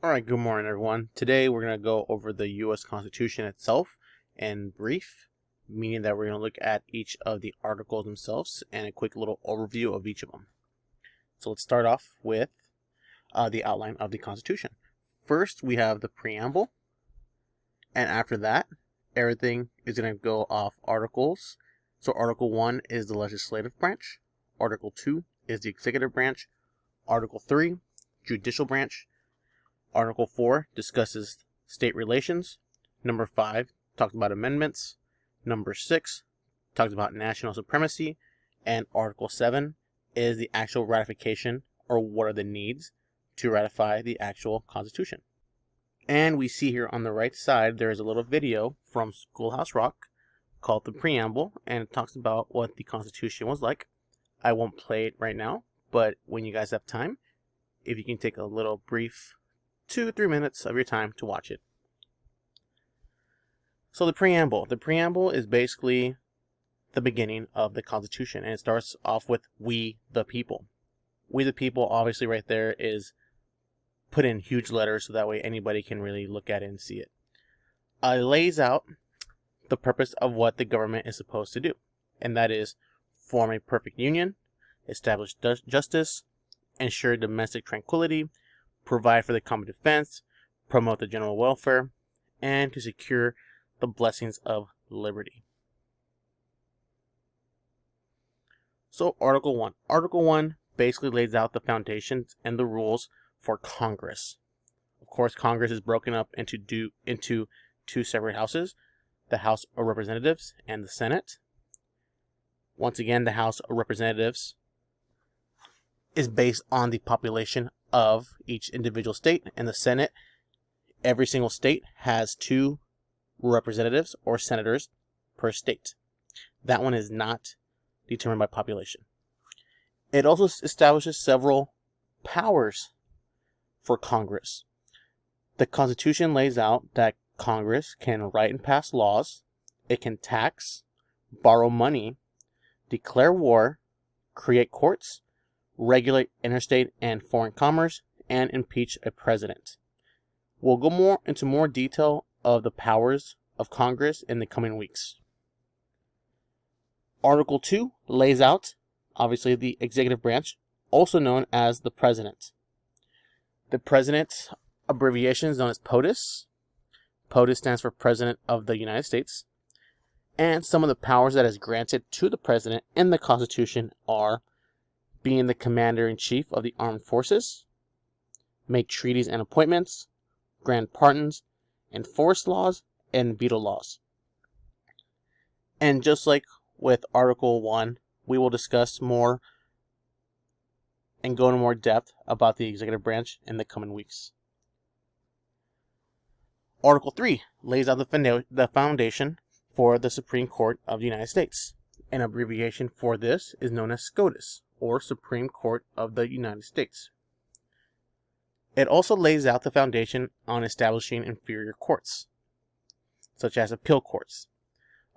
Alright, good morning everyone. Today we're going to go over the U.S. Constitution itself in brief, meaning that we're going to look at each of the articles themselves and a quick little overview of each of them. So let's start off with the outline of the Constitution. First, we have the Preamble, and after that, everything is going to go off articles. So Article 1 is the legislative branch, Article 2 is the executive branch, Article 3, judicial branch, Article 4 discusses state relations. Number 5 talks about amendments. Number 6 talks about national supremacy. And Article 7 is the actual ratification, or what are the needs to ratify the actual Constitution. And we see here on the right side, there is a little video from Schoolhouse Rock called The Preamble, and it talks about what the Constitution was like. I won't play it right now, but when you guys have time, if you can take a little brief 2-3 minutes of your time to watch it. So the preamble is basically the beginning of the Constitution, and it starts off with "We the people." We the people, obviously right there, is put in huge letters so that way anybody can really look at it and see it. It lays out the purpose of what the government is supposed to do, and that is form a perfect union, establish justice, ensure domestic tranquility, provide for the common defense, promote the general welfare, and to secure the blessings of liberty. So Article 1. Article 1 basically lays out the foundations and the rules for Congress. Of course, Congress is broken up into two separate houses, the House of Representatives and the Senate. Once again, the House of Representatives is based on the population of each individual state, and the Senate, every single state has 2 representatives or senators per state. That one is not determined by population. It also establishes several powers for Congress. The Constitution lays out that Congress can write and pass laws, it can tax, borrow money, declare war, create courts, regulate interstate and foreign commerce, and impeach a president. We'll go into more detail of the powers of Congress in the coming weeks. Article 2 lays out, obviously, the executive branch, also known as the president. The president's abbreviation is known as POTUS. POTUS stands for President of the United States. And some of the powers that is granted to the president in the Constitution are being the commander-in-chief of the armed forces, make treaties and appointments, grant pardons, enforce laws, and veto laws. And just like with Article 1, we will discuss more and go into more depth about the executive branch in the coming weeks. Article 3 lays out the foundation for the Supreme Court of the United States. An abbreviation for this is known as SCOTUS, or Supreme Court of the United States. It also lays out the foundation on establishing inferior courts, such as appeal courts.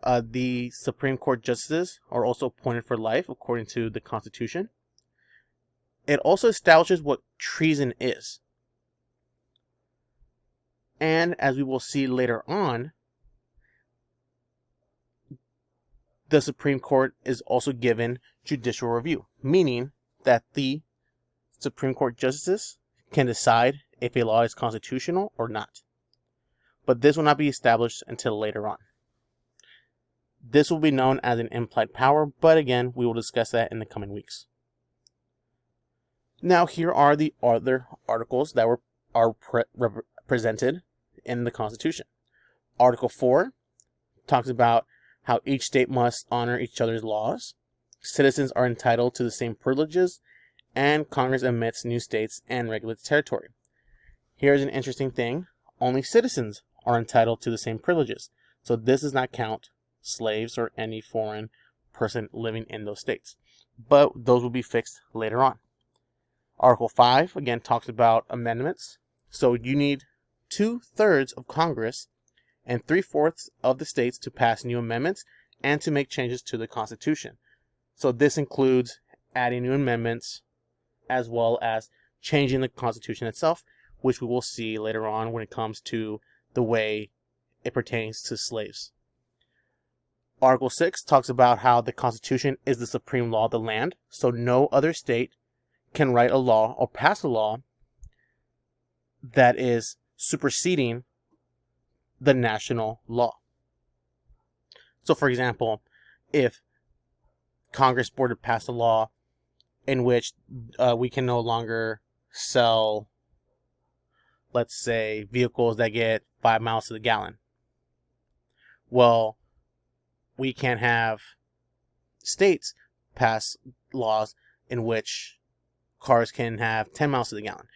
The Supreme Court justices are also appointed for life according to the Constitution. It also establishes what treason is. And as we will see later on, the Supreme Court is also given judicial review, meaning that the Supreme Court justices can decide if a law is constitutional or not. But this will not be established until later on. This will be known as an implied power, but again, we will discuss that in the coming weeks. Now, here are the other articles that are presented in the Constitution. Article 4 talks about how each state must honor each other's laws, citizens are entitled to the same privileges, and Congress admits new states and regulates territory. Here's an interesting thing. Only citizens are entitled to the same privileges. So this does not count slaves or any foreign person living in those states. But those will be fixed later on. Article 5, again, talks about amendments. So you need 2/3 of Congress and 3/4 of the states to pass new amendments and to make changes to the Constitution. So this includes adding new amendments as well as changing the Constitution itself, which we will see later on when it comes to the way it pertains to slaves. Article 6 talks about how the Constitution is the supreme law of the land, so no other state can write a law or pass a law that is superseding the national law. So, for example, if Congress were to pass a law in which we can no longer sell, let's say, vehicles that get 5 miles to the gallon, well, we can't have states pass laws in which cars can have 10 miles to the gallon.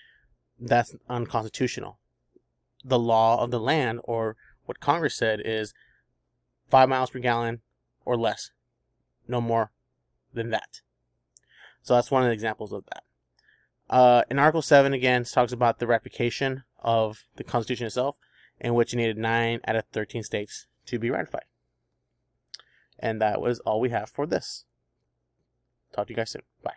That's unconstitutional. The law of the land, or what Congress said, is 5 miles per gallon or less. No more than that. So that's one of the examples of that. In Article 7, again, it talks about the ratification of the Constitution itself, in which you needed 9 out of 13 states to be ratified. And that was all we have for this. Talk to you guys soon. Bye.